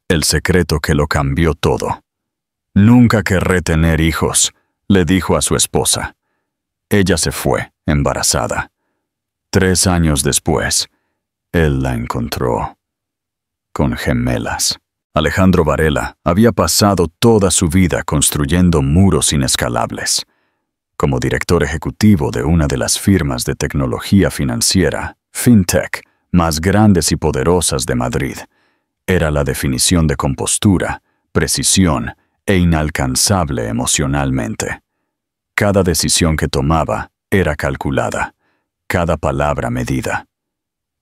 el secreto que lo cambió todo. «Nunca querré tener hijos», le dijo a su esposa. Ella se fue, embarazada. 3 años después, él la encontró con gemelas. Alejandro Varela había pasado toda su vida construyendo muros inescalables. Como director ejecutivo de una de las firmas de tecnología financiera, FinTech, más grandes y poderosas de Madrid, era la definición de compostura, precisión e inalcanzable emocionalmente. Cada decisión que tomaba era calculada, cada palabra medida.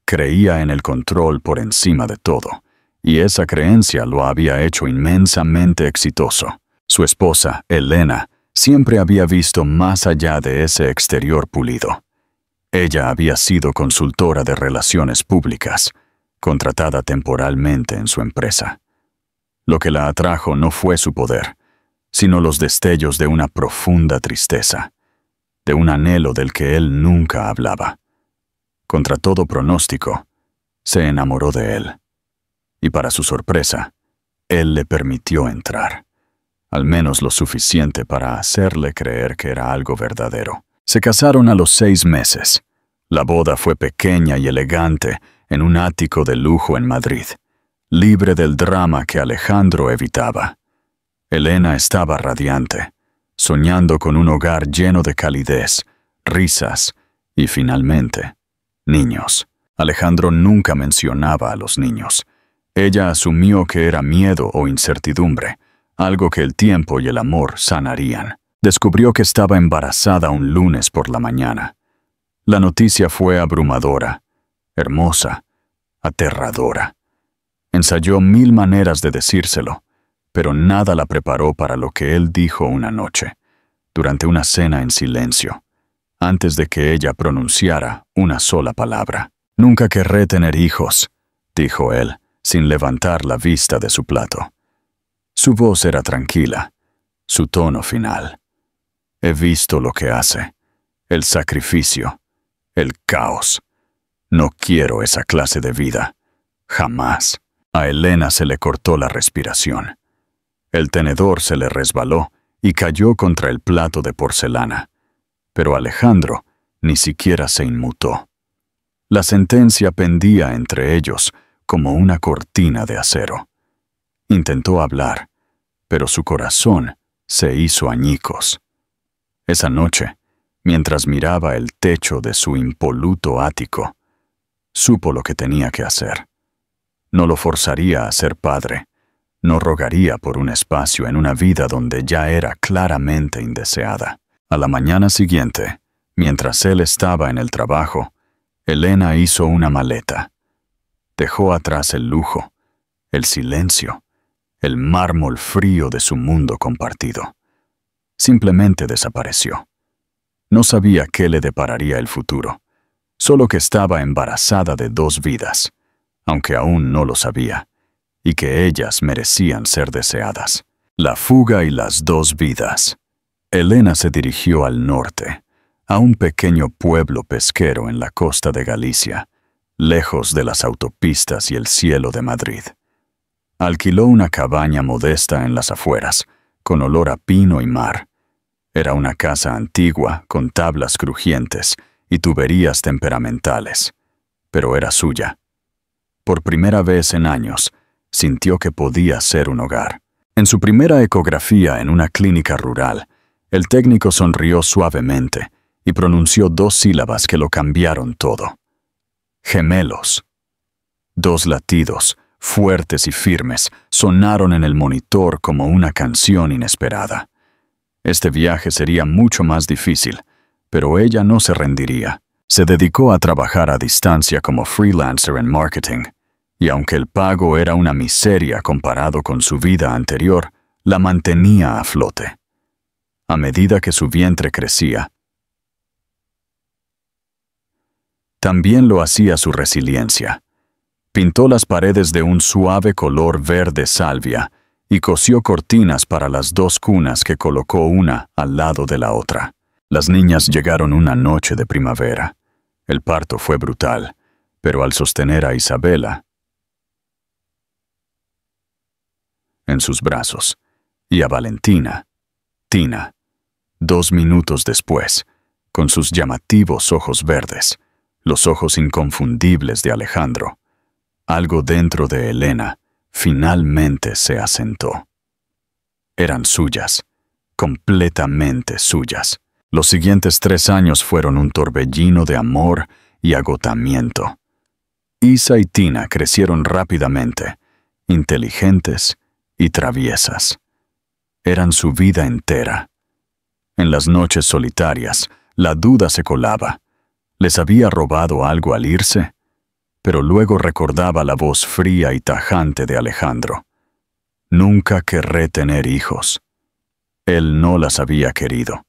Creía en el control por encima de todo, y esa creencia lo había hecho inmensamente exitoso. Su esposa, Elena, siempre había visto más allá de ese exterior pulido. Ella había sido consultora de relaciones públicas, contratada temporalmente en su empresa. Lo que la atrajo no fue su poder, sino los destellos de una profunda tristeza, de un anhelo del que él nunca hablaba. Contra todo pronóstico, se enamoró de él. Y para su sorpresa, él le permitió entrar, al menos lo suficiente para hacerle creer que era algo verdadero. Se casaron a los 6 meses. La boda fue pequeña y elegante en un ático de lujo en Madrid, libre del drama que Alejandro evitaba. Elena estaba radiante, soñando con un hogar lleno de calidez, risas y, finalmente, niños. Alejandro nunca mencionaba a los niños. Ella asumió que era miedo o incertidumbre, algo que el tiempo y el amor sanarían. Descubrió que estaba embarazada un lunes por la mañana. La noticia fue abrumadora, hermosa, aterradora. Ensayó 1000 maneras de decírselo, pero nada la preparó para lo que él dijo una noche, durante una cena en silencio, antes de que ella pronunciara una sola palabra. «Nunca querré tener hijos», dijo él, sin levantar la vista de su plato. Su voz era tranquila, su tono final. «He visto lo que hace, el sacrificio, el caos. No quiero esa clase de vida, jamás». A Elena se le cortó la respiración. El tenedor se le resbaló y cayó contra el plato de porcelana, pero Alejandro ni siquiera se inmutó. La sentencia pendía entre ellos como una cortina de acero. Intentó hablar, pero su corazón se hizo añicos. Esa noche, mientras miraba el techo de su impoluto ático, supo lo que tenía que hacer. No lo forzaría a ser padre, no rogaría por un espacio en una vida donde ya era claramente indeseada. A la mañana siguiente, mientras él estaba en el trabajo, Elena hizo una maleta. Dejó atrás el lujo, el silencio, el mármol frío de su mundo compartido. Simplemente desapareció. No sabía qué le depararía el futuro, solo que estaba embarazada de 2 vidas, aunque aún no lo sabía, y que ellas merecían ser deseadas. La fuga y las 2 vidas. Elena se dirigió al norte, a un pequeño pueblo pesquero en la costa de Galicia, lejos de las autopistas y el cielo de Madrid. Alquiló una cabaña modesta en las afueras, con olor a pino y mar. Era una casa antigua, con tablas crujientes y tuberías temperamentales, pero era suya. Por primera vez en años, sintió que podía ser un hogar. En su primera ecografía en una clínica rural, el técnico sonrió suavemente y pronunció 2 sílabas que lo cambiaron todo. Gemelos. 2 latidos, fuertes y firmes, sonaron en el monitor como una canción inesperada. Este viaje sería mucho más difícil, pero ella no se rendiría. Se dedicó a trabajar a distancia como freelancer en marketing, y aunque el pago era una miseria comparado con su vida anterior, la mantenía a flote. A medida que su vientre crecía, también lo hacía su resiliencia. Pintó las paredes de un suave color verde salvia y cosió cortinas para las 2 cunas que colocó una al lado de la otra. Las niñas llegaron una noche de primavera. El parto fue brutal, pero al sostener a Isabela, en sus brazos, y a Valentina, Tina, 2 minutos después, con sus llamativos ojos verdes, los ojos inconfundibles de Alejandro. Algo dentro de Elena finalmente se asentó. Eran suyas, completamente suyas. Los siguientes 3 años fueron un torbellino de amor y agotamiento. Isa y Tina crecieron rápidamente, inteligentes y traviesas. Eran su vida entera. En las noches solitarias, la duda se colaba. ¿Les había robado algo al irse? Pero luego recordaba la voz fría y tajante de Alejandro. Nunca querré tener hijos. Él no las había querido,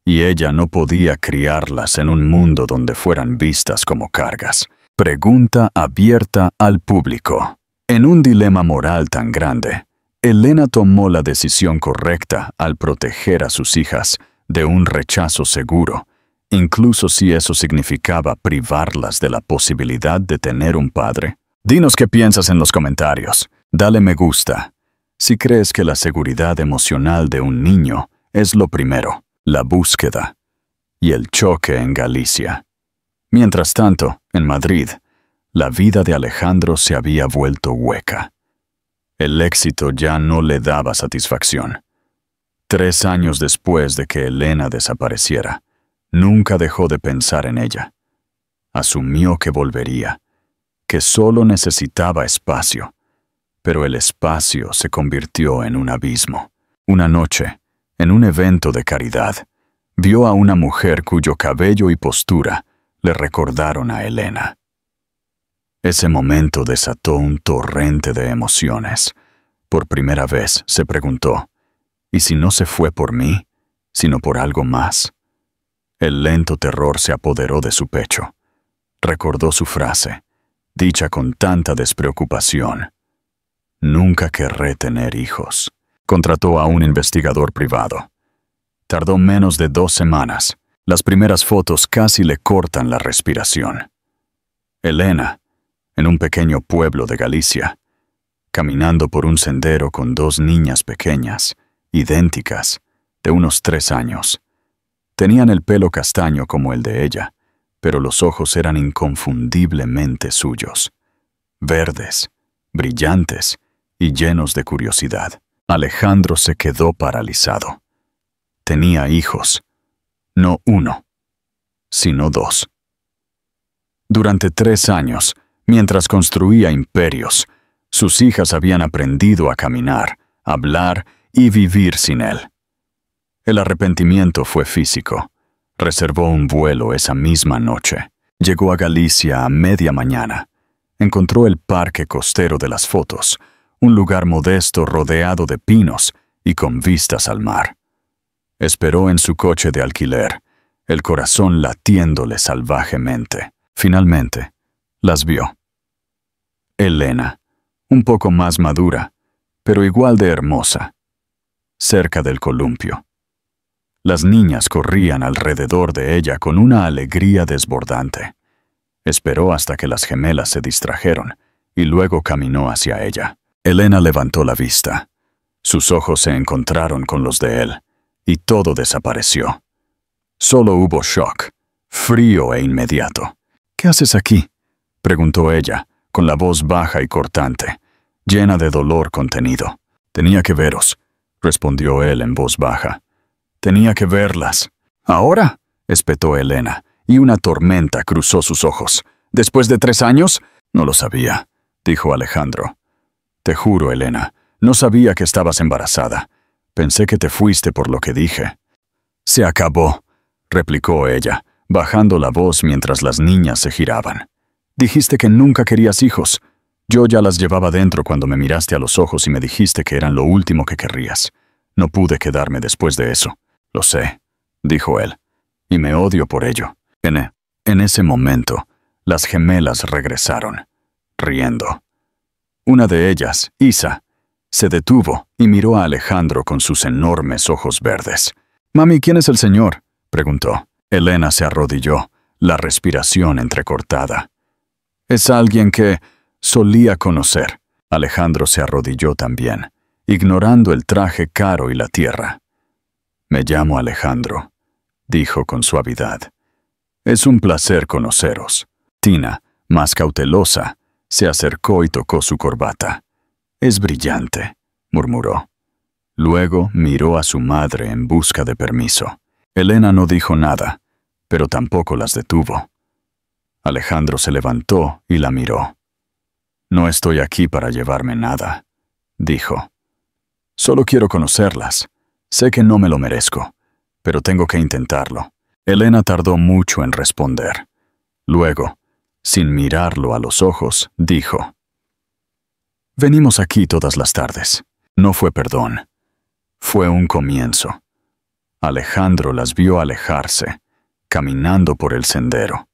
y ella no podía criarlas en un mundo donde fueran vistas como cargas. Pregunta abierta al público. En un dilema moral tan grande, Elena tomó la decisión correcta al proteger a sus hijas de un rechazo seguro, incluso si eso significaba privarlas de la posibilidad de tener un padre. Dinos qué piensas en los comentarios. Dale me gusta. Si crees que la seguridad emocional de un niño es lo primero, la búsqueda y el choque en Galicia. Mientras tanto, en Madrid, la vida de Alejandro se había vuelto hueca. El éxito ya no le daba satisfacción. 3 años después de que Elena desapareciera, nunca dejó de pensar en ella. Asumió que volvería, que solo necesitaba espacio, pero el espacio se convirtió en un abismo. Una noche, en un evento de caridad, vio a una mujer cuyo cabello y postura le recordaron a Elena. Ese momento desató un torrente de emociones. Por primera vez se preguntó, ¿y si no se fue por mí, sino por algo más? El lento terror se apoderó de su pecho. Recordó su frase, dicha con tanta despreocupación. Nunca querré tener hijos. Contrató a un investigador privado. Tardó menos de 2 semanas. Las primeras fotos casi le cortan la respiración. Elena, en un pequeño pueblo de Galicia, caminando por un sendero con 2 niñas pequeñas, idénticas, de unos 3 años. Tenían el pelo castaño como el de ella, pero los ojos eran inconfundiblemente suyos, verdes, brillantes y llenos de curiosidad. Alejandro se quedó paralizado. Tenía hijos, no 1, sino 2. Durante 3 años, mientras construía imperios, sus hijas habían aprendido a caminar, hablar y vivir sin él. El arrepentimiento fue físico. Reservó un vuelo esa misma noche. Llegó a Galicia a media mañana. Encontró el parque costero de las fotos, un lugar modesto rodeado de pinos y con vistas al mar. Esperó en su coche de alquiler, el corazón latiéndole salvajemente. Finalmente, las vio. Elena, un poco más madura, pero igual de hermosa, cerca del columpio. Las niñas corrían alrededor de ella con una alegría desbordante. Esperó hasta que las gemelas se distrajeron y luego caminó hacia ella. Elena levantó la vista. Sus ojos se encontraron con los de él, y todo desapareció. Solo hubo shock, frío e inmediato. «¿Qué haces aquí?», preguntó ella, con la voz baja y cortante, llena de dolor contenido. «Tenía que veros», respondió él en voz baja. «Tenía que verlas». «¿Ahora?», espetó Elena, y una tormenta cruzó sus ojos. «¿Después de 3 años?» «No lo sabía», dijo Alejandro. «Te juro, Elena, no sabía que estabas embarazada. Pensé que te fuiste por lo que dije». «Se acabó», replicó ella, bajando la voz mientras las niñas se giraban. «Dijiste que nunca querías hijos. Yo ya las llevaba dentro cuando me miraste a los ojos y me dijiste que eran lo último que querrías. No pude quedarme después de eso». «Lo sé», dijo él, «y me odio por ello». En ese momento, las gemelas regresaron, riendo. Una de ellas, Isa, se detuvo y miró a Alejandro con sus enormes ojos verdes. «Mami, ¿quién es el señor?», preguntó. Elena se arrodilló, la respiración entrecortada. «Es alguien que solía conocer». Alejandro se arrodilló también, ignorando el traje caro y la tierra. «Me llamo Alejandro», dijo con suavidad. «Es un placer conoceros». Tina, más cautelosa, se acercó y tocó su corbata. «Es brillante», murmuró. Luego miró a su madre en busca de permiso. Elena no dijo nada, pero tampoco las detuvo. Alejandro se levantó y la miró. «No estoy aquí para llevarme nada», dijo. «Solo quiero conocerlas. Sé que no me lo merezco, pero tengo que intentarlo». Elena tardó mucho en responder. Luego, sin mirarlo a los ojos, dijo: «Venimos aquí todas las tardes». No fue perdón. Fue un comienzo. Alejandro las vio alejarse, caminando por el sendero.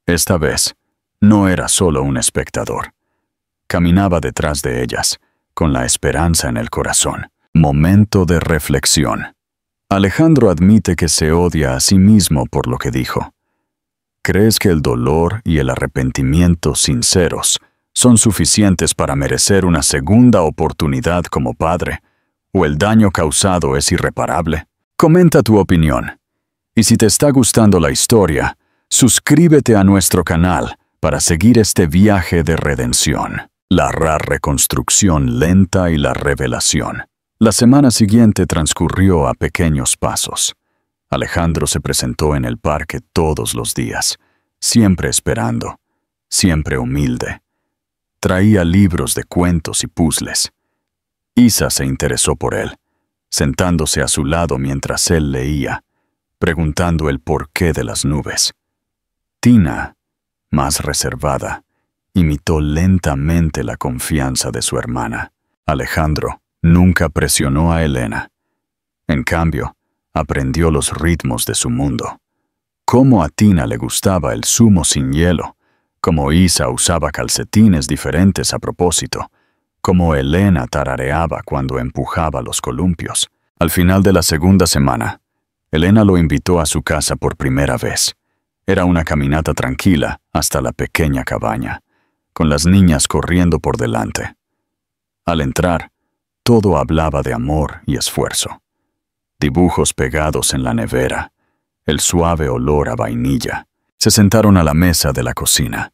Esta vez, no era solo un espectador. Caminaba detrás de ellas, con la esperanza en el corazón. Momento de reflexión. Alejandro admite que se odia a sí mismo por lo que dijo. ¿Crees que el dolor y el arrepentimiento sinceros son suficientes para merecer una segunda oportunidad como padre, o el daño causado es irreparable? Comenta tu opinión. Y si te está gustando la historia, suscríbete a nuestro canal para seguir este viaje de redención. La reconstrucción lenta y la revelación. La semana siguiente transcurrió a pequeños pasos. Alejandro se presentó en el parque todos los días, siempre esperando, siempre humilde. Traía libros de cuentos y puzzles. Isa se interesó por él, sentándose a su lado mientras él leía, preguntando el porqué de las nubes. Tina, más reservada, imitó lentamente la confianza de su hermana. Alejandro nunca presionó a Elena. En cambio, aprendió los ritmos de su mundo. Cómo a Tina le gustaba el zumo sin hielo, cómo Isa usaba calcetines diferentes a propósito, cómo Elena tarareaba cuando empujaba los columpios. Al final de la segunda semana, Elena lo invitó a su casa por primera vez. Era una caminata tranquila hasta la pequeña cabaña, con las niñas corriendo por delante. Al entrar, todo hablaba de amor y esfuerzo. Dibujos pegados en la nevera, el suave olor a vainilla. Se sentaron a la mesa de la cocina.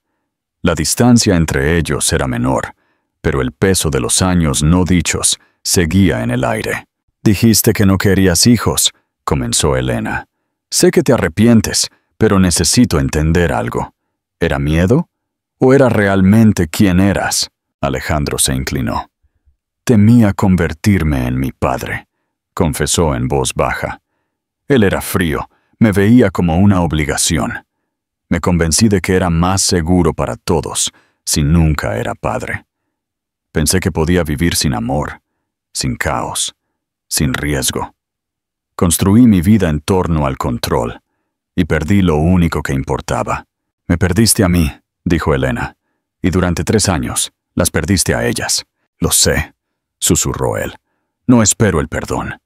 La distancia entre ellos era menor, pero el peso de los años no dichos seguía en el aire. «Dijiste que no querías hijos», comenzó Elena. «Sé que te arrepientes, pero necesito entender algo. ¿Era miedo? ¿O era realmente quién eras?» Alejandro se inclinó. «Temía convertirme en mi padre», confesó en voz baja. «Él era frío, me veía como una obligación. Me convencí de que era más seguro para todos si nunca era padre. Pensé que podía vivir sin amor, sin caos, sin riesgo. Construí mi vida en torno al control y perdí lo único que importaba». «Me perdiste a mí», dijo Elena, «y durante 3 años las perdiste a ellas». «Lo sé», susurró él. «No espero el perdón,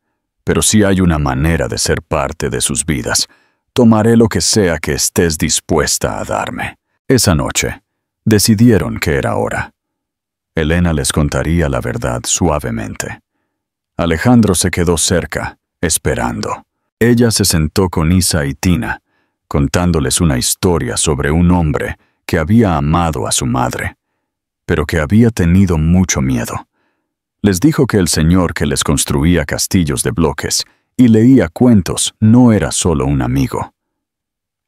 pero si hay una manera de ser parte de sus vidas, tomaré lo que sea que estés dispuesta a darme». Esa noche, decidieron que era hora. Elena les contaría la verdad suavemente. Alejandro se quedó cerca, esperando. Ella se sentó con Isa y Tina, contándoles una historia sobre un hombre que había amado a su madre, pero que había tenido mucho miedo. Les dijo que el señor que les construía castillos de bloques y leía cuentos no era solo un amigo.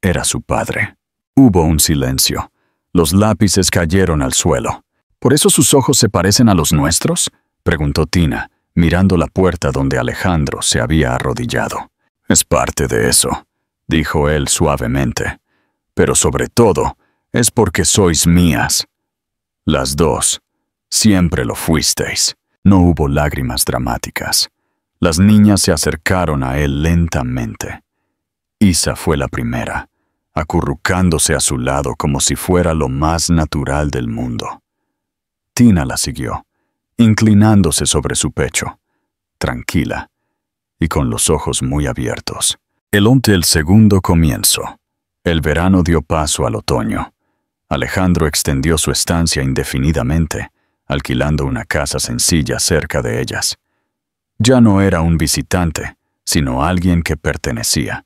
Era su padre. Hubo un silencio. Los lápices cayeron al suelo. «¿Por eso sus ojos se parecen a los nuestros?», preguntó Tina, mirando la puerta donde Alejandro se había arrodillado. «Es parte de eso», dijo él suavemente. «Pero sobre todo, es porque sois mías. Las dos. Siempre lo fuisteis». No hubo lágrimas dramáticas. Las niñas se acercaron a él lentamente. Isa fue la primera, acurrucándose a su lado como si fuera lo más natural del mundo. Tina la siguió, inclinándose sobre su pecho, tranquila, y con los ojos muy abiertos. El segundo comienzo. El verano dio paso al otoño. Alejandro extendió su estancia indefinidamente, alquilando una casa sencilla cerca de ellas. Ya no era un visitante, sino alguien que pertenecía.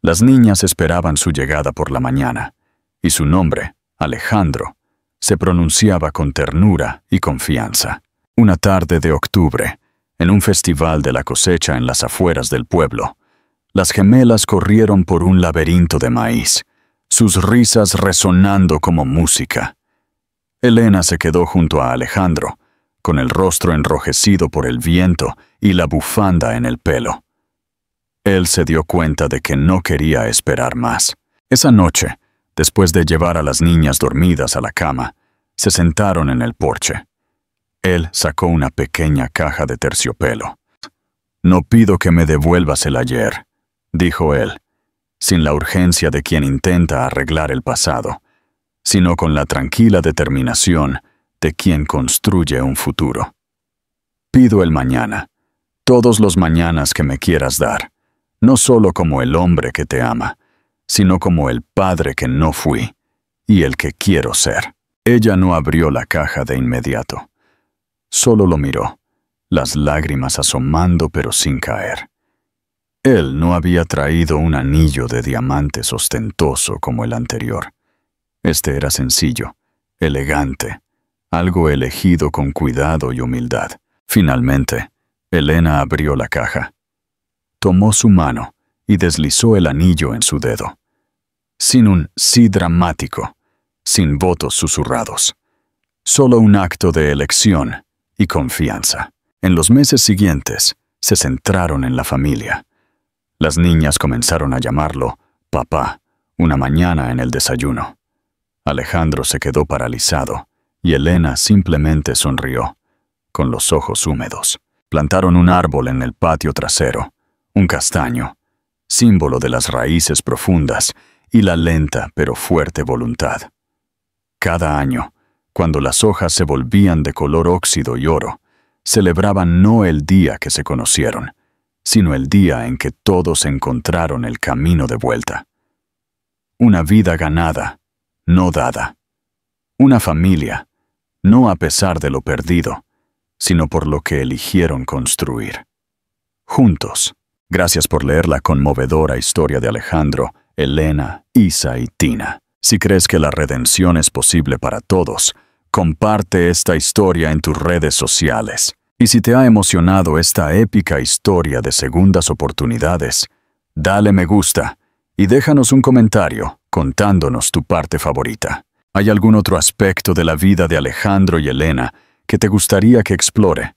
Las niñas esperaban su llegada por la mañana, y su nombre, Alejandro, se pronunciaba con ternura y confianza. Una tarde de octubre, en un festival de la cosecha en las afueras del pueblo, las gemelas corrieron por un laberinto de maíz, sus risas resonando como música. Elena se quedó junto a Alejandro, con el rostro enrojecido por el viento y la bufanda en el pelo. Él se dio cuenta de que no quería esperar más. Esa noche, después de llevar a las niñas dormidas a la cama, se sentaron en el porche. Él sacó una pequeña caja de terciopelo. «No pido que me devuelvas el ayer», dijo él, sin la urgencia de quien intenta arreglar el pasado, sino con la tranquila determinación de quien construye un futuro. «Pido el mañana, todos los mañanas que me quieras dar, no solo como el hombre que te ama, sino como el padre que no fui y el que quiero ser». Ella no abrió la caja de inmediato. Solo lo miró, las lágrimas asomando pero sin caer. Él no había traído un anillo de diamantes ostentoso como el anterior. Este era sencillo, elegante, algo elegido con cuidado y humildad. Finalmente, Elena abrió la caja. Tomó su mano y deslizó el anillo en su dedo. Sin un sí dramático, sin votos susurrados. Solo un acto de elección y confianza. En los meses siguientes, se centraron en la familia. Las niñas comenzaron a llamarlo papá una mañana en el desayuno. Alejandro se quedó paralizado y Elena simplemente sonrió, con los ojos húmedos. Plantaron un árbol en el patio trasero, un castaño, símbolo de las raíces profundas y la lenta pero fuerte voluntad. Cada año, cuando las hojas se volvían de color óxido y oro, celebraban no el día que se conocieron, sino el día en que todos encontraron el camino de vuelta. Una vida ganada, no dada. Una familia, no a pesar de lo perdido, sino por lo que eligieron construir. Juntos. Gracias por leer la conmovedora historia de Alejandro, Elena, Isa y Tina. Si crees que la redención es posible para todos, comparte esta historia en tus redes sociales. Y si te ha emocionado esta épica historia de segundas oportunidades, dale me gusta y déjanos un comentario contándonos tu parte favorita. ¿Hay algún otro aspecto de la vida de Alejandro y Elena que te gustaría que explore?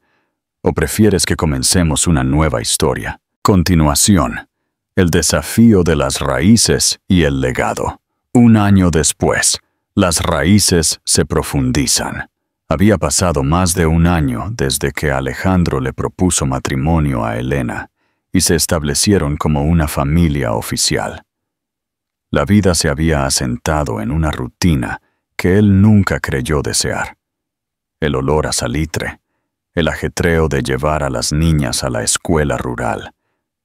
¿O prefieres que comencemos una nueva historia? Continuación, el desafío de las raíces y el legado. Un año después, las raíces se profundizan. Había pasado más de un año desde que Alejandro le propuso matrimonio a Elena y se establecieron como una familia oficial. La vida se había asentado en una rutina que él nunca creyó desear. El olor a salitre, el ajetreo de llevar a las niñas a la escuela rural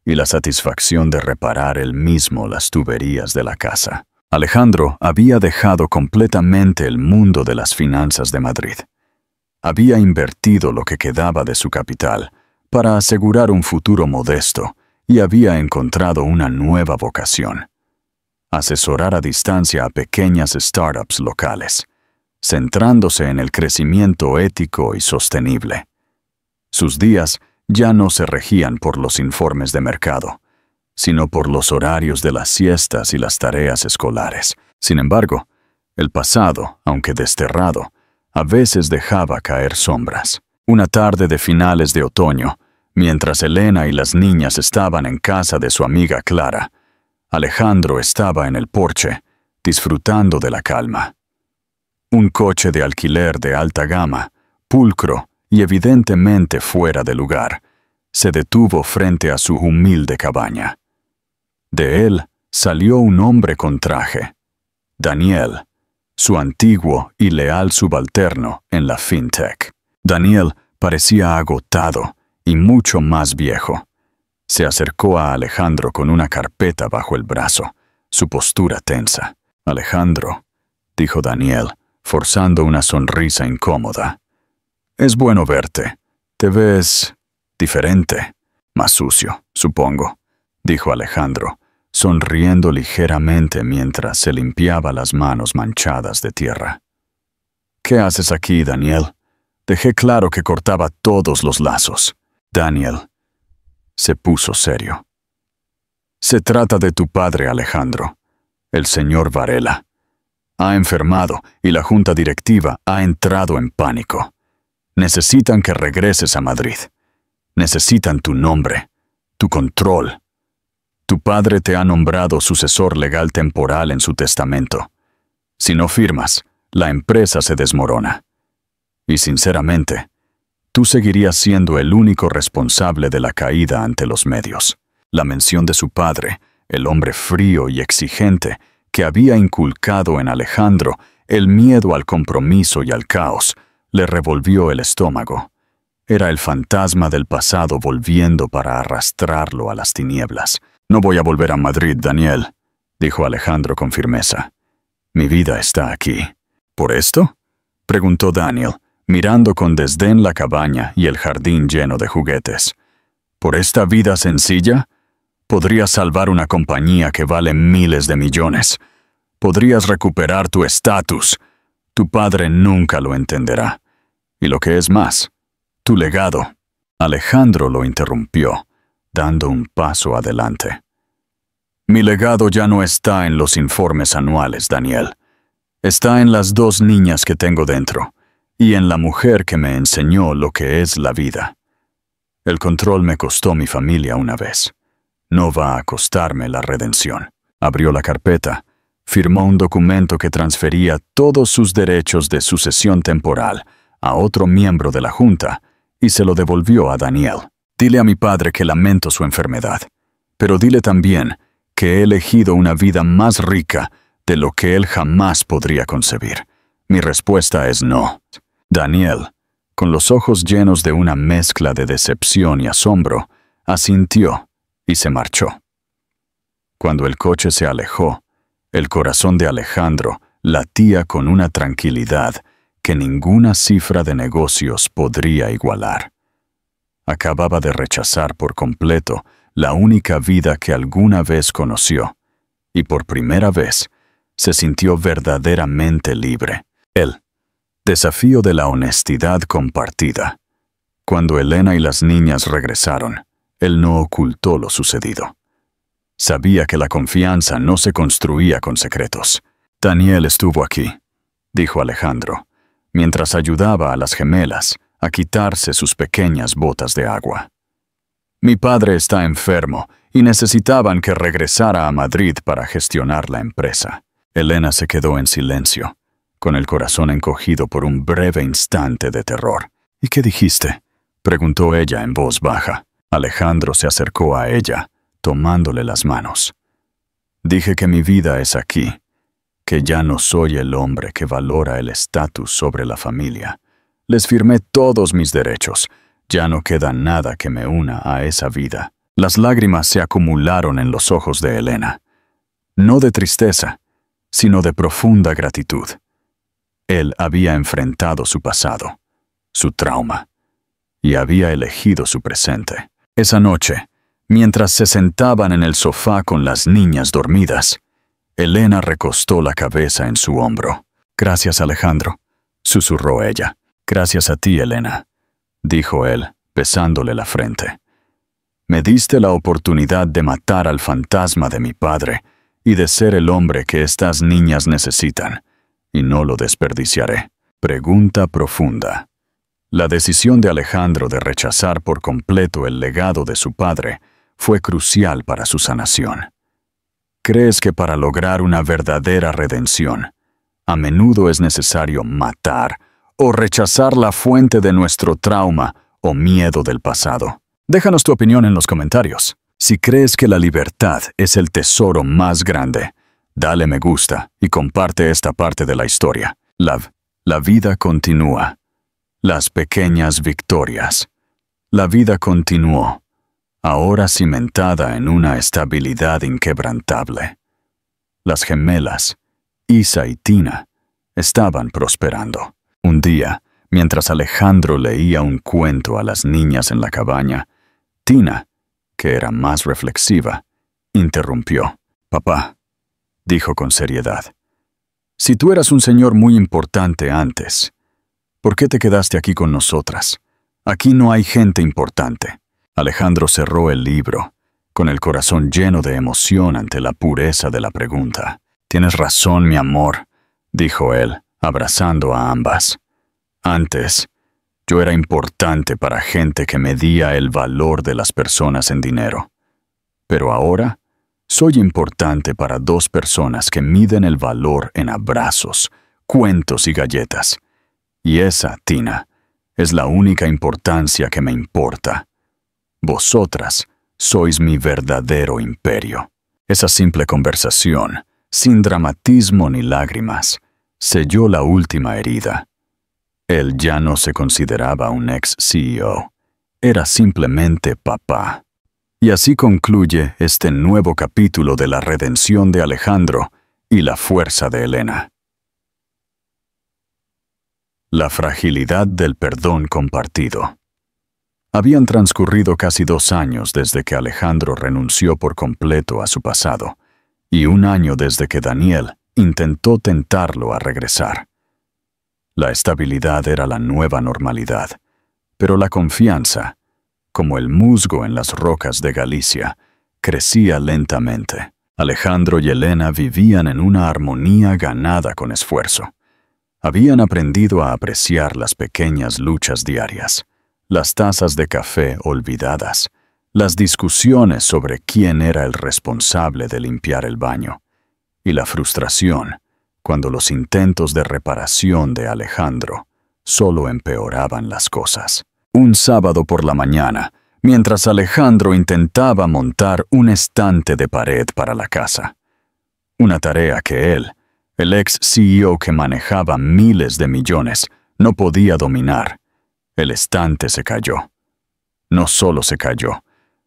y la satisfacción de reparar él mismo las tuberías de la casa. Alejandro había dejado completamente el mundo de las finanzas de Madrid. Había invertido lo que quedaba de su capital para asegurar un futuro modesto y había encontrado una nueva vocación: asesorar a distancia a pequeñas startups locales, centrándose en el crecimiento ético y sostenible. Sus días ya no se regían por los informes de mercado, sino por los horarios de las siestas y las tareas escolares. Sin embargo, el pasado, aunque desterrado, a veces dejaba caer sombras. Una tarde de finales de otoño, mientras Elena y las niñas estaban en casa de su amiga Clara, Alejandro estaba en el porche, disfrutando de la calma. Un coche de alquiler de alta gama, pulcro y evidentemente fuera de lugar, se detuvo frente a su humilde cabaña. De él salió un hombre con traje, Daniel, su antiguo y leal subalterno en la fintech. Daniel parecía agotado y mucho más viejo. Se acercó a Alejandro con una carpeta bajo el brazo, su postura tensa. «Alejandro», dijo Daniel, forzando una sonrisa incómoda, Es bueno verte. Te ves diferente. Más sucio, supongo, dijo Alejandro, sonriendo ligeramente mientras se limpiaba las manos manchadas de tierra. ¿Qué haces aquí, Daniel? Dejé claro que cortaba todos los lazos. Daniel se puso serio. Se trata de tu padre, Alejandro, el señor Varela. Ha enfermado y la junta directiva ha entrado en pánico. Necesitan que regreses a Madrid. Necesitan tu nombre, tu control. Tu padre te ha nombrado sucesor legal temporal en su testamento. Si no firmas, la empresa se desmorona. Y sinceramente, tú seguirías siendo el único responsable de la caída ante los medios. La mención de su padre, el hombre frío y exigente, que había inculcado en Alejandro el miedo al compromiso y al caos, le revolvió el estómago. Era el fantasma del pasado volviendo para arrastrarlo a las tinieblas. «No voy a volver a Madrid, Daniel», dijo Alejandro con firmeza. «Mi vida está aquí». «¿Por esto?», preguntó Daniel, mirando con desdén la cabaña y el jardín lleno de juguetes. «¿Por esta vida sencilla? Podrías salvar una compañía que vale miles de millones. Podrías recuperar tu estatus. Tu padre nunca lo entenderá. Y lo que es más, tu legado». Alejandro lo interrumpió, dando un paso adelante. «Mi legado ya no está en los informes anuales, Daniel. Está en las 2 niñas que tengo dentro, y en la mujer que me enseñó lo que es la vida. El control me costó mi familia una vez. No va a costarme la redención». Abrió la carpeta, firmó un documento que transfería todos sus derechos de sucesión temporal a otro miembro de la junta y se lo devolvió a Daniel. «Dile a mi padre que lamento su enfermedad, pero dile también que he elegido una vida más rica de lo que él jamás podría concebir. Mi respuesta es no». Daniel, con los ojos llenos de una mezcla de decepción y asombro, asintió y se marchó. Cuando el coche se alejó, el corazón de Alejandro latía con una tranquilidad que ninguna cifra de negocios podría igualar. Acababa de rechazar por completo la única vida que alguna vez conoció, y por primera vez se sintió verdaderamente libre. El desafío de la honestidad compartida. Cuando Elena y las niñas regresaron, él no ocultó lo sucedido. Sabía que la confianza no se construía con secretos. «Daniel estuvo aquí», dijo Alejandro, mientras ayudaba a las gemelas a quitarse sus pequeñas botas de agua. «Mi padre está enfermo y necesitaban que regresara a Madrid para gestionar la empresa». Elena se quedó en silencio, con el corazón encogido por un breve instante de terror. «¿Y qué dijiste?», preguntó ella en voz baja. Alejandro se acercó a ella, tomándole las manos. «Dije que mi vida es aquí, que ya no soy el hombre que valora el estatus sobre la familia. Les firmé todos mis derechos. Ya no queda nada que me una a esa vida». Las lágrimas se acumularon en los ojos de Elena. No de tristeza, sino de profunda gratitud. Él había enfrentado su pasado, su trauma, y había elegido su presente. Esa noche, mientras se sentaban en el sofá con las niñas dormidas, Elena recostó la cabeza en su hombro. «Gracias, Alejandro», susurró ella. «Gracias a ti, Elena», dijo él, besándole la frente. «Me diste la oportunidad de matar al fantasma de mi padre y de ser el hombre que estas niñas necesitan, y no lo desperdiciaré». Pregunta profunda. La decisión de Alejandro de rechazar por completo el legado de su padre fue crucial para su sanación. ¿Crees que para lograr una verdadera redención, a menudo es necesario matar o rechazar la fuente de nuestro trauma o miedo del pasado? Déjanos tu opinión en los comentarios. Si crees que la libertad es el tesoro más grande, dale me gusta y comparte esta parte de la historia. La vida continúa. Las pequeñas victorias. La vida continuó, ahora cimentada en una estabilidad inquebrantable. Las gemelas, Isa y Tina, estaban prosperando. Un día, mientras Alejandro leía un cuento a las niñas en la cabaña, Tina, que era más reflexiva, interrumpió. «Papá», dijo con seriedad, «si tú eras un señor muy importante antes, ¿por qué te quedaste aquí con nosotras? Aquí no hay gente importante». Alejandro cerró el libro, con el corazón lleno de emoción ante la pureza de la pregunta. «Tienes razón, mi amor», dijo él, abrazando a ambas. «Antes, yo era importante para gente que medía el valor de las personas en dinero. Pero ahora, soy importante para dos personas que miden el valor en abrazos, cuentos y galletas. Y esa, Tina, es la única importancia que me importa. Vosotras sois mi verdadero imperio». Esa simple conversación, sin dramatismo ni lágrimas, selló la última herida. Él ya no se consideraba un ex-CEO. Era simplemente papá. Y así concluye este nuevo capítulo de la redención de Alejandro y la fuerza de Elena. La fragilidad del perdón compartido. Habían transcurrido casi 2 años desde que Alejandro renunció por completo a su pasado, y 1 año desde que Daniel intentó tentarlo a regresar. La estabilidad era la nueva normalidad, pero la confianza, como el musgo en las rocas de Galicia, crecía lentamente. Alejandro y Elena vivían en una armonía ganada con esfuerzo. Habían aprendido a apreciar las pequeñas luchas diarias, las tazas de café olvidadas, las discusiones sobre quién era el responsable de limpiar el baño, y la frustración cuando los intentos de reparación de Alejandro solo empeoraban las cosas. Un sábado por la mañana, mientras Alejandro intentaba montar un estante de pared para la casa, una tarea que él, el ex-CEO que manejaba miles de millones, no podía dominar, el estante se cayó. No solo se cayó,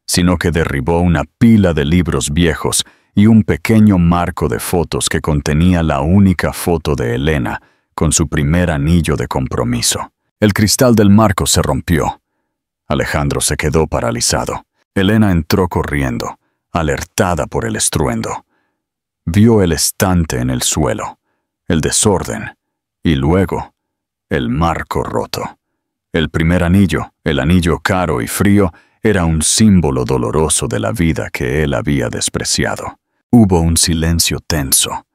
sino que derribó una pila de libros viejos y un pequeño marco de fotos que contenía la única foto de Elena con su primer anillo de compromiso. El cristal del marco se rompió. Alejandro se quedó paralizado. Elena entró corriendo, alertada por el estruendo. Vio el estante en el suelo, el desorden, y luego el marco roto. El primer anillo, el anillo caro y frío, era un símbolo doloroso de la vida que él había despreciado. Hubo un silencio tenso.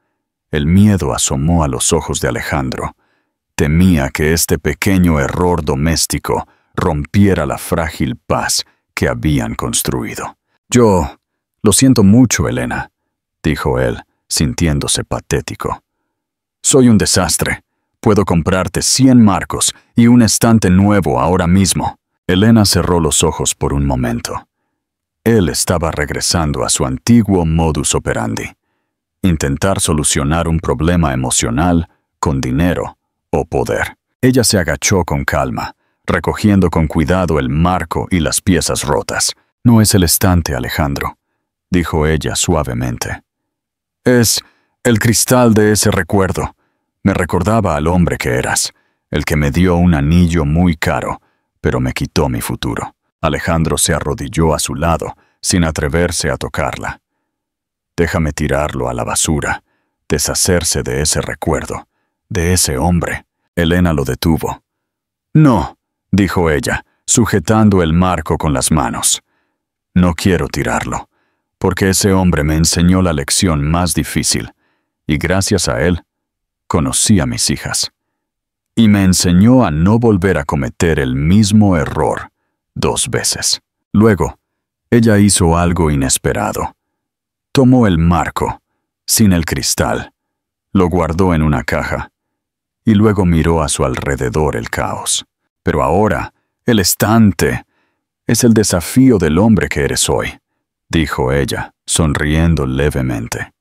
El miedo asomó a los ojos de Alejandro. Temía que este pequeño error doméstico rompiera la frágil paz que habían construido. «Yo lo siento mucho, Elena», dijo él, sintiéndose patético. «Soy un desastre. Puedo comprarte 100 marcos y un estante nuevo ahora mismo». Elena cerró los ojos por un momento. Él estaba regresando a su antiguo modus operandi. Intentar solucionar un problema emocional con dinero o poder. Ella se agachó con calma, recogiendo con cuidado el marco y las piezas rotas. «No es el estante, Alejandro», dijo ella suavemente. «Es el cristal de ese recuerdo. Me recordaba al hombre que eras, el que me dio un anillo muy caro, pero me quitó mi futuro». Alejandro se arrodilló a su lado, sin atreverse a tocarla. «Déjame tirarlo a la basura, deshacerse de ese recuerdo, de ese hombre». Elena lo detuvo. «No», dijo ella, sujetando el marco con las manos. «No quiero tirarlo, porque ese hombre me enseñó la lección más difícil, y gracias a él, conocí a mis hijas. Y me enseñó a no volver a cometer el mismo error 2 veces». Luego, ella hizo algo inesperado. Tomó el marco, sin el cristal, lo guardó en una caja, y luego miró a su alrededor el caos. «Pero ahora, el estante es el desafío del hombre que eres hoy», dijo ella, sonriendo levemente.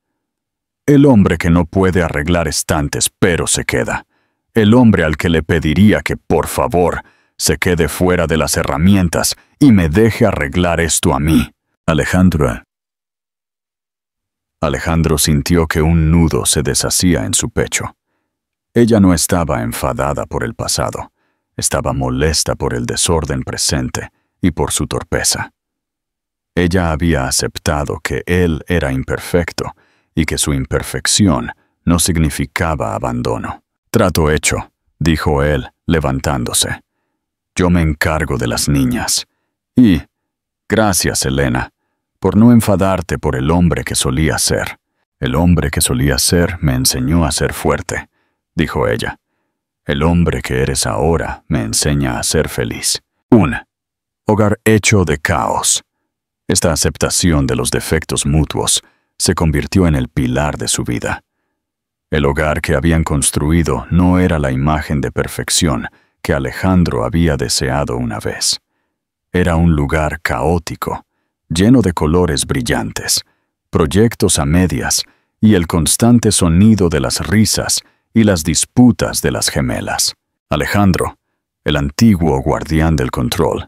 «El hombre que no puede arreglar estantes pero se queda. El hombre al que le pediría que, por favor, se quede fuera de las herramientas y me deje arreglar esto a mí». Alejandro sintió que un nudo se deshacía en su pecho. Ella no estaba enfadada por el pasado. estaba molesta por el desorden presente y por su torpeza. Ella había aceptado que él era imperfecto y que su imperfección no significaba abandono. «Trato hecho», dijo él, levantándose. «Yo me encargo de las niñas. Y, gracias, Elena, por no enfadarte por el hombre que solía ser. El hombre que solía ser me enseñó a ser fuerte», dijo ella. «El hombre que eres ahora me enseña a ser feliz». Un hogar hecho de caos. Esta aceptación de los defectos mutuos se convirtió en el pilar de su vida. El hogar que habían construido no era la imagen de perfección que Alejandro había deseado una vez. Era un lugar caótico, lleno de colores brillantes, proyectos a medias y el constante sonido de las risas y las disputas de las gemelas. Alejandro, el antiguo guardián del control,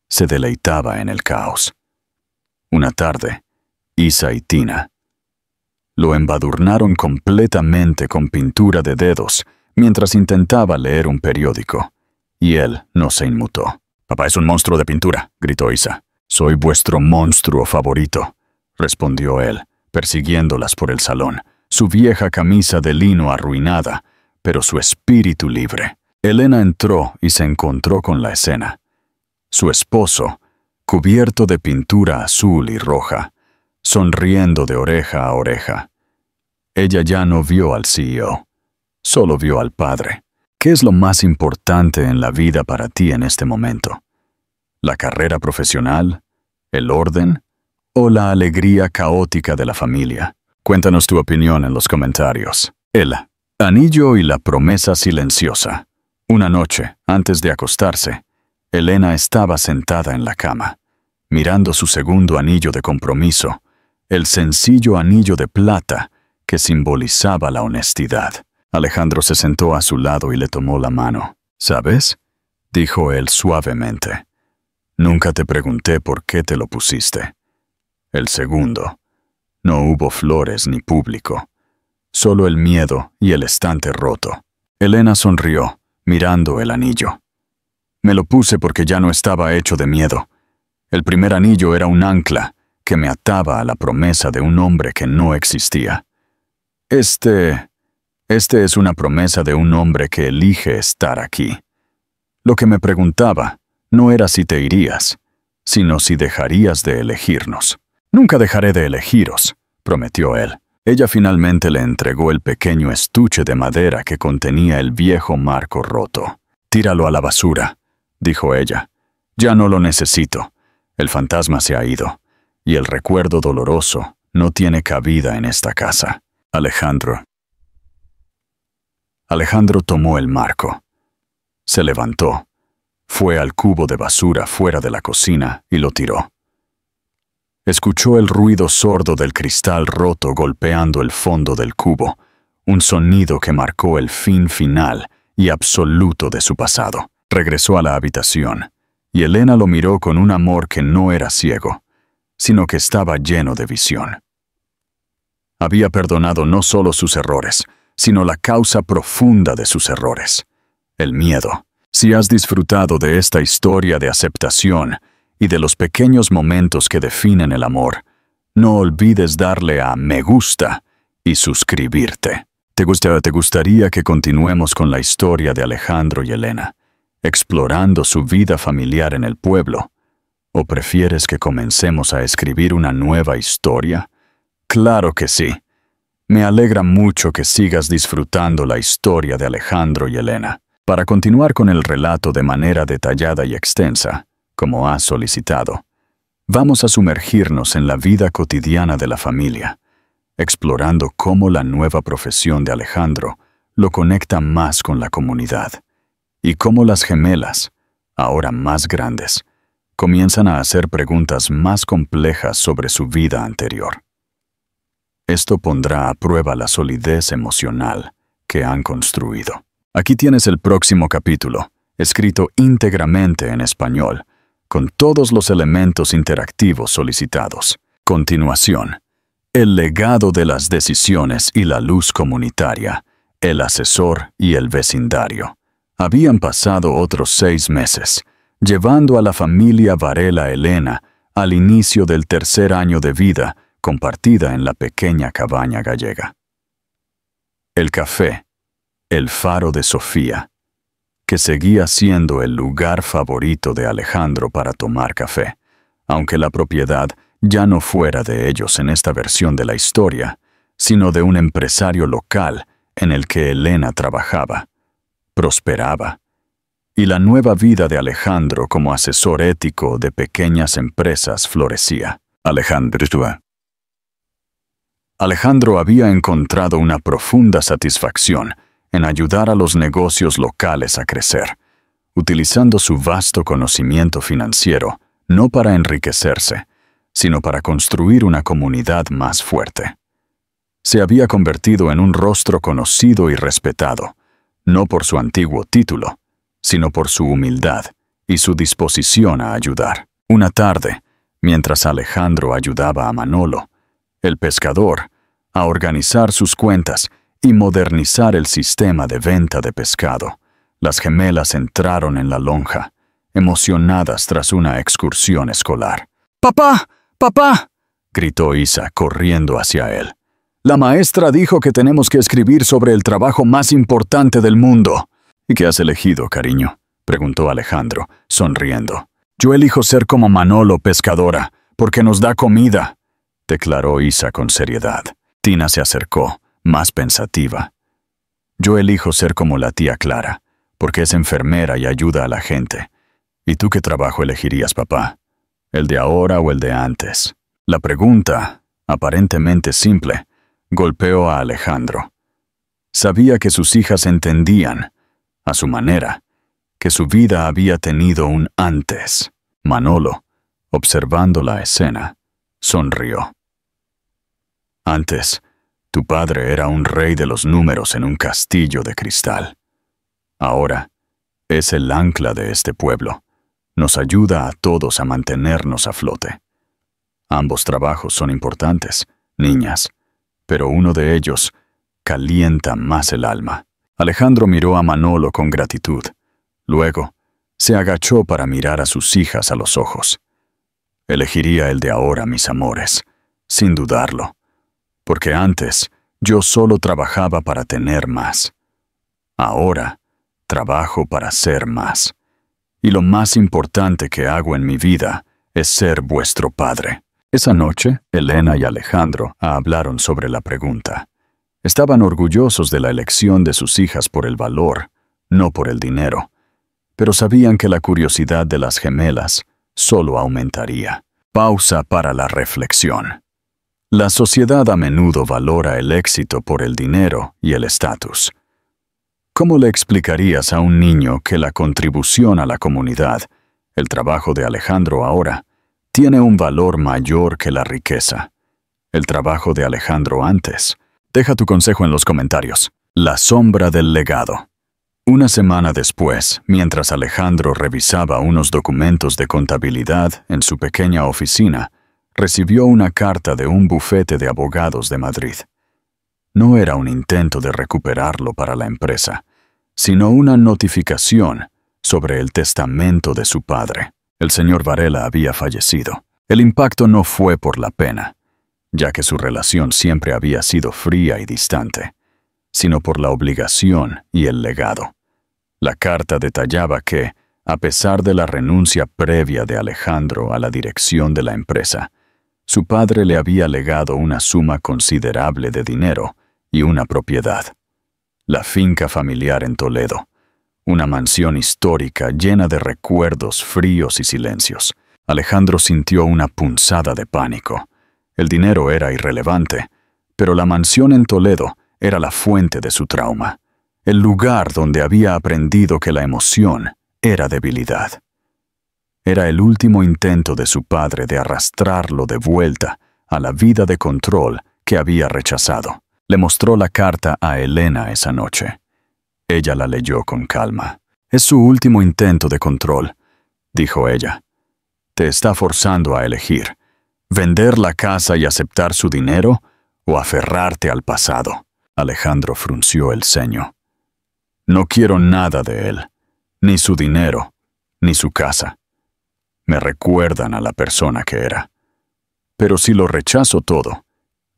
se deleitaba en el caos. Una tarde, Isa y Tina lo embadurnaron completamente con pintura de dedos mientras intentaba leer un periódico, y él no se inmutó. «Papá es un monstruo de pintura», gritó Isa. «Soy vuestro monstruo favorito», respondió él, persiguiéndolas por el salón, su vieja camisa de lino arruinada, pero su espíritu libre. Elena entró y se encontró con la escena. Su esposo, cubierto de pintura azul y roja, sonriendo de oreja a oreja. Ella ya no vio al CEO, solo vio al padre. ¿Qué es lo más importante en la vida para ti en este momento? ¿La carrera profesional? ¿El orden? ¿O la alegría caótica de la familia? Cuéntanos tu opinión en los comentarios. El anillo y la promesa silenciosa. Una noche, antes de acostarse, Elena estaba sentada en la cama, mirando su segundo anillo de compromiso, el sencillo anillo de plata que simbolizaba la honestidad. Alejandro se sentó a su lado y le tomó la mano. «¿Sabes?», dijo él suavemente. «Nunca te pregunté por qué te lo pusiste. El segundo. No hubo flores ni público. Solo el miedo y el estante roto». Elena sonrió, mirando el anillo. «Me lo puse porque ya no estaba hecho de miedo. El primer anillo era un ancla que me ataba a la promesa de un hombre que no existía. Este es una promesa de un hombre que elige estar aquí. Lo que me preguntaba no era si te irías, sino si dejarías de elegirnos». «Nunca dejaré de elegiros», prometió él. Ella finalmente le entregó el pequeño estuche de madera que contenía el viejo marco roto. «Tíralo a la basura», dijo ella. «Ya no lo necesito. El fantasma se ha ido, y el recuerdo doloroso no tiene cabida en esta casa». Alejandro tomó el marco. Se levantó, fue al cubo de basura fuera de la cocina y lo tiró. Escuchó el ruido sordo del cristal roto golpeando el fondo del cubo, un sonido que marcó el fin final y absoluto de su pasado. Regresó a la habitación, y Elena lo miró con un amor que no era ciego, sino que estaba lleno de visión. Había perdonado no solo sus errores, sino la causa profunda de sus errores: el miedo. Si has disfrutado de esta historia de aceptación y de los pequeños momentos que definen el amor, no olvides darle a me gusta y suscribirte. ¿Te gustaría que continuemos con la historia de Alejandro y Elena, explorando su vida familiar en el pueblo? ¿O prefieres que comencemos a escribir una nueva historia? Claro que sí. Me alegra mucho que sigas disfrutando la historia de Alejandro y Elena. Para continuar con el relato de manera detallada y extensa, como has solicitado, vamos a sumergirnos en la vida cotidiana de la familia, explorando cómo la nueva profesión de Alejandro lo conecta más con la comunidad, y cómo las gemelas, ahora más grandes, comienzan a hacer preguntas más complejas sobre su vida anterior. Esto pondrá a prueba la solidez emocional que han construido. Aquí tienes el próximo capítulo, escrito íntegramente en español, con todos los elementos interactivos solicitados. Continuación: el legado de las decisiones y la luz comunitaria, el asesor y el vecindario. Habían pasado otros 6 meses, llevando a la familia Varela Elena al inicio del tercer año de vida compartida en la pequeña cabaña gallega. El café, el faro de Sofía, que seguía siendo el lugar favorito de Alejandro para tomar café, aunque la propiedad ya no fuera de ellos en esta versión de la historia, sino de un empresario local en el que Elena trabajaba, prosperaba, y la nueva vida de Alejandro como asesor ético de pequeñas empresas florecía. Alejandro había encontrado una profunda satisfacción en ayudar a los negocios locales a crecer, utilizando su vasto conocimiento financiero no para enriquecerse, sino para construir una comunidad más fuerte. Se había convertido en un rostro conocido y respetado, no por su antiguo título, sino por su humildad y su disposición a ayudar. Una tarde, mientras Alejandro ayudaba a Manolo, el pescador, a organizar sus cuentas y modernizar el sistema de venta de pescado, las gemelas entraron en la lonja, emocionadas tras una excursión escolar. ¡Papá! ¡Papá!, gritó Isa corriendo hacia él. La maestra dijo que tenemos que escribir sobre el trabajo más importante del mundo. ¿Y qué has elegido, cariño?, preguntó Alejandro, sonriendo. Yo elijo ser como Manolo, pescadora, porque nos da comida, declaró Isa con seriedad. Tina se acercó, más pensativa. Yo elijo ser como la tía Clara, porque es enfermera y ayuda a la gente. ¿Y tú qué trabajo elegirías, papá? ¿El de ahora o el de antes? La pregunta, aparentemente simple, golpeó a Alejandro. Sabía que sus hijas entendían, a su manera, que su vida había tenido un antes. Manolo, observando la escena, sonrió. Antes, tu padre era un rey de los números en un castillo de cristal. Ahora, es el ancla de este pueblo. Nos ayuda a todos a mantenernos a flote. Ambos trabajos son importantes, niñas, pero uno de ellos calienta más el alma. Alejandro miró a Manolo con gratitud. Luego, se agachó para mirar a sus hijas a los ojos. Elegiría el de ahora, mis amores, sin dudarlo, porque antes yo solo trabajaba para tener más. Ahora, trabajo para ser más. Y lo más importante que hago en mi vida es ser vuestro padre. Esa noche, Elena y Alejandro hablaron sobre la pregunta. Estaban orgullosos de la elección de sus hijas por el valor, no por el dinero, pero sabían que la curiosidad de las gemelas solo aumentaría. Pausa para la reflexión. La sociedad a menudo valora el éxito por el dinero y el estatus. ¿Cómo le explicarías a un niño que la contribución a la comunidad, el trabajo de Alejandro ahora, tiene un valor mayor que la riqueza? El trabajo de Alejandro antes. Deja tu consejo en los comentarios. La sombra del legado. Una semana después, mientras Alejandro revisaba unos documentos de contabilidad en su pequeña oficina, recibió una carta de un bufete de abogados de Madrid. No era un intento de recuperarlo para la empresa, sino una notificación sobre el testamento de su padre. El señor Varela había fallecido. El impacto no fue por la pena, ya que su relación siempre había sido fría y distante, sino por la obligación y el legado. La carta detallaba que, a pesar de la renuncia previa de Alejandro a la dirección de la empresa, su padre le había legado una suma considerable de dinero y una propiedad. La finca familiar en Toledo, una mansión histórica llena de recuerdos fríos y silencios. Alejandro sintió una punzada de pánico. El dinero era irrelevante, pero la mansión en Toledo era la fuente de su trauma, el lugar donde había aprendido que la emoción era debilidad. Era el último intento de su padre de arrastrarlo de vuelta a la vida de control que había rechazado. Le mostró la carta a Elena esa noche. Ella la leyó con calma. «Es su último intento de control», dijo ella. «Te está forzando a elegir, vender la casa y aceptar su dinero o aferrarte al pasado». Alejandro frunció el ceño. No quiero nada de él, ni su dinero, ni su casa. Me recuerdan a la persona que era. Pero si lo rechazo todo,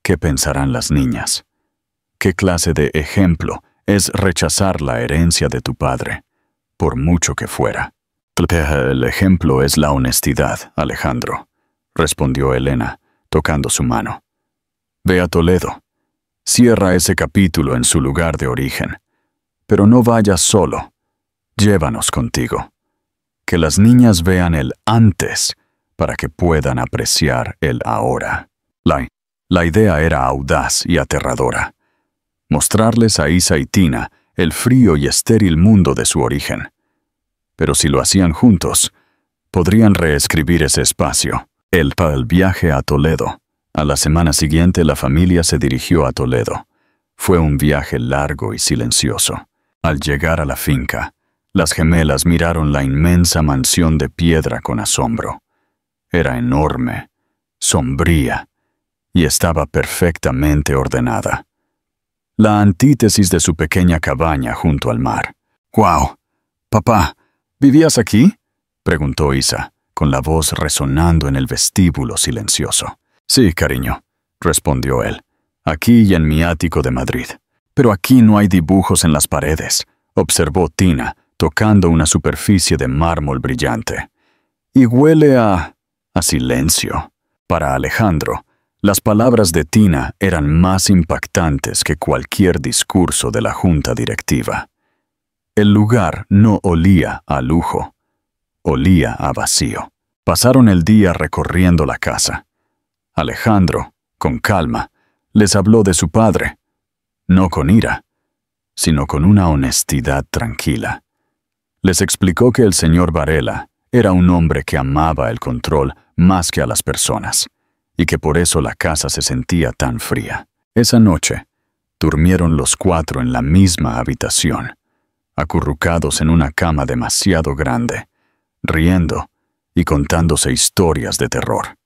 ¿qué pensarán las niñas? ¿Qué clase de ejemplo es rechazar la herencia de tu padre, por mucho que fuera? El ejemplo es la honestidad, Alejandro, respondió Elena, tocando su mano. Ve a Toledo. Cierra ese capítulo en su lugar de origen. Pero no vayas solo. Llévanos contigo. Que las niñas vean el antes para que puedan apreciar el ahora. La idea era audaz y aterradora. Mostrarles a Isa y Tina el frío y estéril mundo de su origen. Pero si lo hacían juntos, podrían reescribir ese espacio. El viaje a Toledo. A la semana siguiente la familia se dirigió a Toledo. Fue un viaje largo y silencioso. Al llegar a la finca, las gemelas miraron la inmensa mansión de piedra con asombro. Era enorme, sombría, y estaba perfectamente ordenada. La antítesis de su pequeña cabaña junto al mar. «¡Guau! Papá, ¿vivías aquí?», preguntó Isa, con la voz resonando en el vestíbulo silencioso. «Sí, cariño», respondió él, «aquí y en mi ático de Madrid. Pero aquí no hay dibujos en las paredes», observó Tina, tocando una superficie de mármol brillante. «Y huele a silencio». Para Alejandro, las palabras de Tina eran más impactantes que cualquier discurso de la junta directiva. El lugar no olía a lujo, olía a vacío. Pasaron el día recorriendo la casa. Alejandro, con calma, les habló de su padre, no con ira, sino con una honestidad tranquila. Les explicó que el señor Varela era un hombre que amaba el control más que a las personas, y que por eso la casa se sentía tan fría. Esa noche, durmieron los cuatro en la misma habitación, acurrucados en una cama demasiado grande, riendo y contándose historias de terror.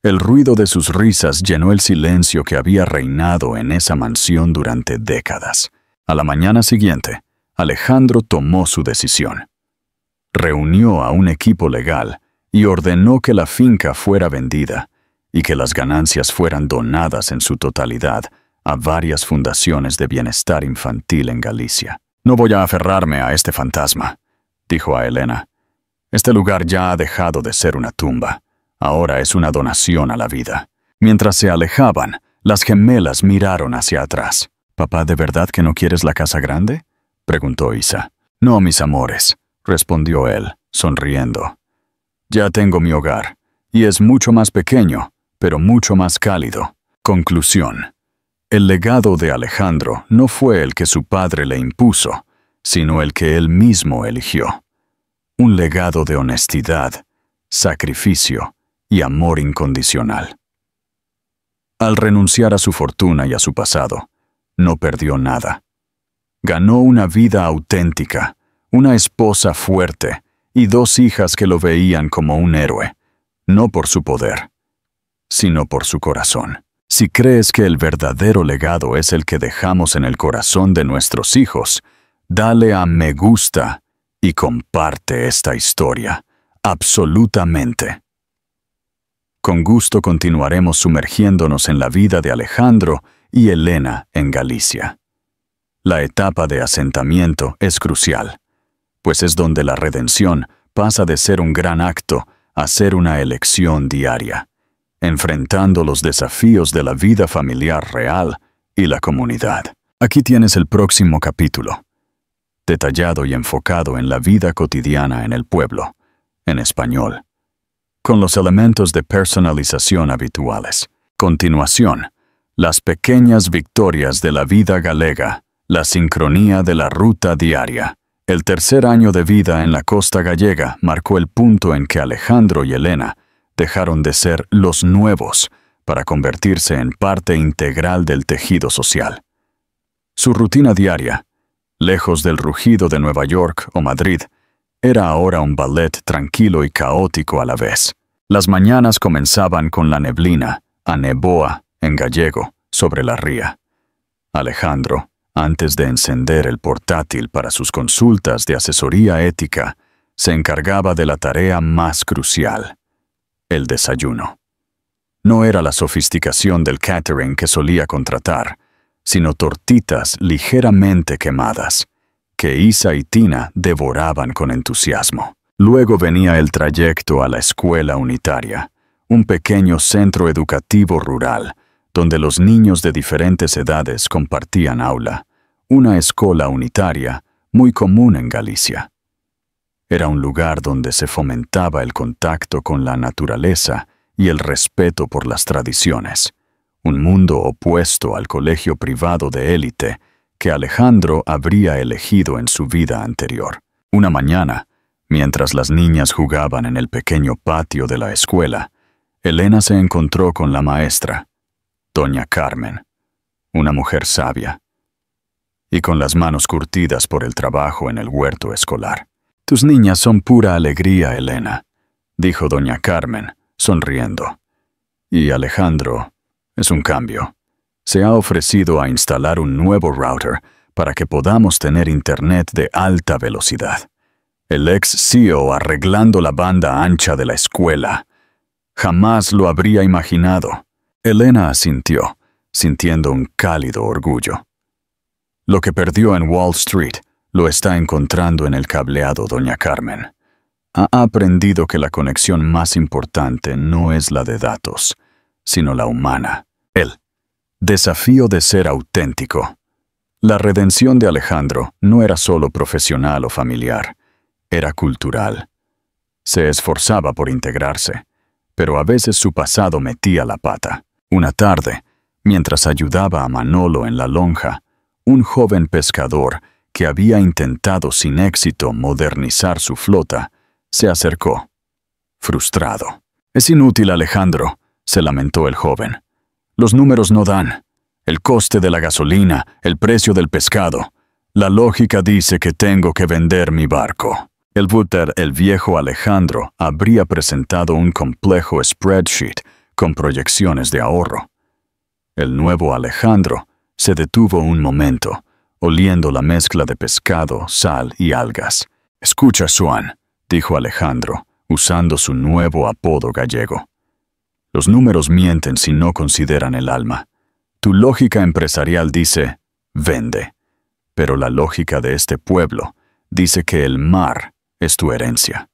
El ruido de sus risas llenó el silencio que había reinado en esa mansión durante décadas. A la mañana siguiente, Alejandro tomó su decisión. Reunió a un equipo legal y ordenó que la finca fuera vendida y que las ganancias fueran donadas en su totalidad a varias fundaciones de bienestar infantil en Galicia. «No voy a aferrarme a este fantasma», dijo a Elena. «Este lugar ya ha dejado de ser una tumba. Ahora es una donación a la vida». Mientras se alejaban, las gemelas miraron hacia atrás. «¿Papá, de verdad que no quieres la casa grande?», preguntó Isa. «No, mis amores», respondió él, sonriendo. «Ya tengo mi hogar, y es mucho más pequeño, pero mucho más cálido». Conclusión. El legado de Alejandro no fue el que su padre le impuso, sino el que él mismo eligió. Un legado de honestidad, sacrificio y amor incondicional. Al renunciar a su fortuna y a su pasado, no perdió nada. Ganó una vida auténtica, una esposa fuerte y dos hijas que lo veían como un héroe, no por su poder, sino por su corazón. Si crees que el verdadero legado es el que dejamos en el corazón de nuestros hijos, dale a me gusta y comparte esta historia, absolutamente. Con gusto continuaremos sumergiéndonos en la vida de Alejandro y Elena en Galicia. La etapa de asentamiento es crucial, pues es donde la redención pasa de ser un gran acto a ser una elección diaria, enfrentando los desafíos de la vida familiar real y la comunidad. Aquí tienes el próximo capítulo, detallado y enfocado en la vida cotidiana en el pueblo, en español, con los elementos de personalización habituales. Continuación, las pequeñas victorias de la vida galega, la sincronía de la ruta diaria. El tercer año de vida en la costa gallega marcó el punto en que Alejandro y Elena dejaron de ser los nuevos para convertirse en parte integral del tejido social. Su rutina diaria, lejos del rugido de Nueva York o Madrid, era ahora un ballet tranquilo y caótico a la vez. Las mañanas comenzaban con la neblina, a neboa, en gallego, sobre la ría. Alejandro, Antes de encender el portátil para sus consultas de asesoría ética, se encargaba de la tarea más crucial: el desayuno. No era la sofisticación del catering que solía contratar, sino tortitas ligeramente quemadas, que Isa y Tina devoraban con entusiasmo. Luego venía el trayecto a la escuela unitaria, un pequeño centro educativo rural, donde los niños de diferentes edades compartían aula, una escuela unitaria muy común en Galicia. Era un lugar donde se fomentaba el contacto con la naturaleza y el respeto por las tradiciones, un mundo opuesto al colegio privado de élite que Alejandro habría elegido en su vida anterior. Una mañana, mientras las niñas jugaban en el pequeño patio de la escuela, Elena se encontró con la maestra, doña Carmen, una mujer sabia, y con las manos curtidas por el trabajo en el huerto escolar. «Tus niñas son pura alegría, Elena», dijo doña Carmen, sonriendo. «Y Alejandro es un cambio. Se ha ofrecido a instalar un nuevo router para que podamos tener internet de alta velocidad. El ex-CEO arreglando la banda ancha de la escuela. Jamás lo habría imaginado». Elena asintió, sintiendo un cálido orgullo. «Lo que perdió en Wall Street lo está encontrando en el cableado, doña Carmen. Ha aprendido que la conexión más importante no es la de datos, sino la humana. El desafío de ser auténtico». La redención de Alejandro no era solo profesional o familiar, era cultural. Se esforzaba por integrarse, pero a veces su pasado metía la pata. Una tarde, mientras ayudaba a Manolo en la lonja, un joven pescador que había intentado sin éxito modernizar su flota, se acercó, frustrado. «Es inútil, Alejandro», se lamentó el joven. «Los números no dan. El coste de la gasolina, el precio del pescado. La lógica dice que tengo que vender mi barco». El viejo Alejandro habría presentado un complejo spreadsheet con proyecciones de ahorro. El nuevo Alejandro se detuvo un momento, oliendo la mezcla de pescado, sal y algas. «Escucha, Swan», dijo Alejandro, usando su nuevo apodo gallego. «Los números mienten si no consideran el alma. Tu lógica empresarial dice, vende, pero la lógica de este pueblo dice que el mar es tu herencia.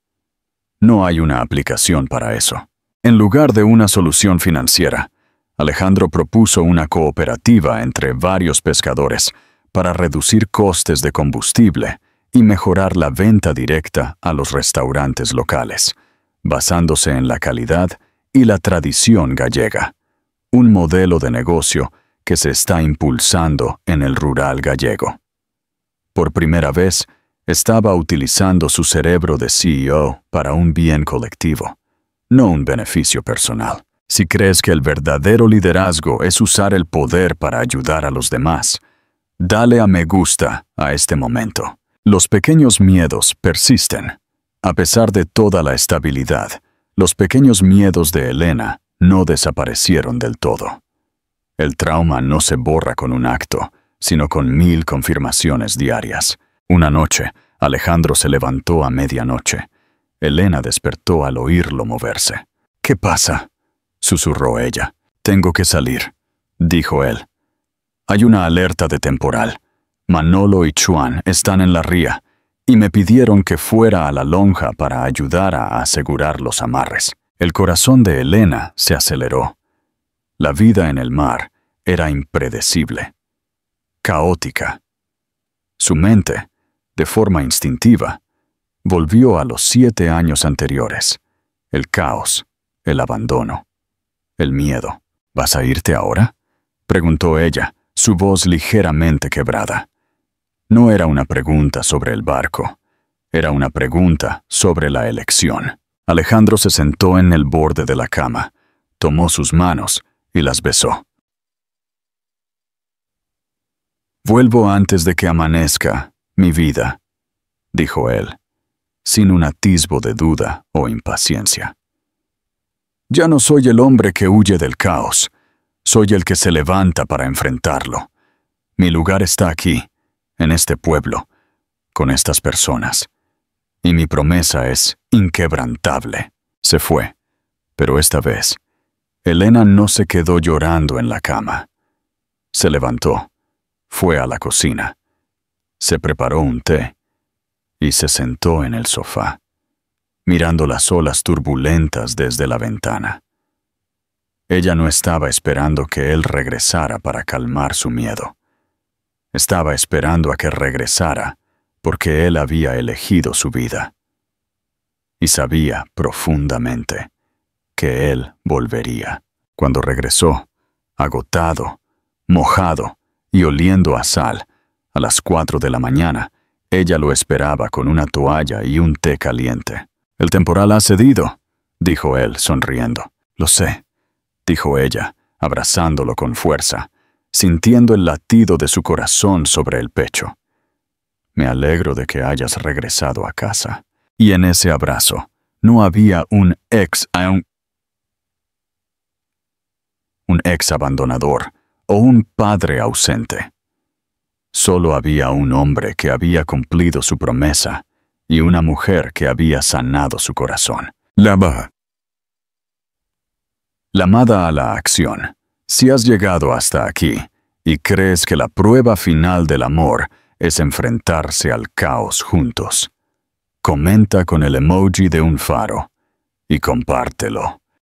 No hay una aplicación para eso». En lugar de una solución financiera, Alejandro propuso una cooperativa entre varios pescadores para reducir costes de combustible y mejorar la venta directa a los restaurantes locales, basándose en la calidad y la tradición gallega, un modelo de negocio que se está impulsando en el rural gallego. Por primera vez, estaba utilizando su cerebro de CEO para un bien colectivo, no un beneficio personal. Si crees que el verdadero liderazgo es usar el poder para ayudar a los demás, dale a me gusta a este momento. Los pequeños miedos persisten. A pesar de toda la estabilidad, los pequeños miedos de Elena no desaparecieron del todo. El trauma no se borra con un acto, sino con 1000 confirmaciones diarias. Una noche, Alejandro se levantó a medianoche. Elena despertó al oírlo moverse. «¿Qué pasa?», susurró ella. «Tengo que salir», dijo él. «Hay una alerta de temporal. Manolo y Chuan están en la ría y me pidieron que fuera a la lonja para ayudar a asegurar los amarres». El corazón de Elena se aceleró. La vida en el mar era impredecible, caótica. Su mente, de forma instintiva, volvió a los 7 años anteriores. El caos, el abandono, el miedo. «¿Vas a irte ahora?», preguntó ella, su voz ligeramente quebrada. No era una pregunta sobre el barco, era una pregunta sobre la elección. Alejandro se sentó en el borde de la cama, tomó sus manos y las besó. «Vuelvo antes de que amanezca, mi vida», dijo él, sin un atisbo de duda o impaciencia. «Ya no soy el hombre que huye del caos, soy el que se levanta para enfrentarlo. Mi lugar está aquí, en este pueblo, con estas personas. Y mi promesa es inquebrantable. Se fue, pero esta vez, Elena no se quedó llorando en la cama. Se levantó, fue a la cocina, se preparó un té y se sentó en el sofá, mirando las olas turbulentas desde la ventana. Ella no estaba esperando que él regresara para calmar su miedo. Estaba esperando a que regresara porque él había elegido su vida. Y sabía profundamente que él volvería. Cuando regresó, agotado, mojado y oliendo a sal, a las 4 de la mañana, ella lo esperaba con una toalla y un té caliente. «El temporal ha cedido», dijo él, sonriendo. «Lo sé», dijo ella, abrazándolo con fuerza, sintiendo el latido de su corazón sobre el pecho. «Me alegro de que hayas regresado a casa». Y en ese abrazo no había un ex abandonador o un padre ausente. Solo había un hombre que había cumplido su promesa y una mujer que había sanado su corazón. Llamada a la acción. Si has llegado hasta aquí y crees que la prueba final del amor es enfrentarse al caos juntos, comenta con el emoji de un faro y compártelo.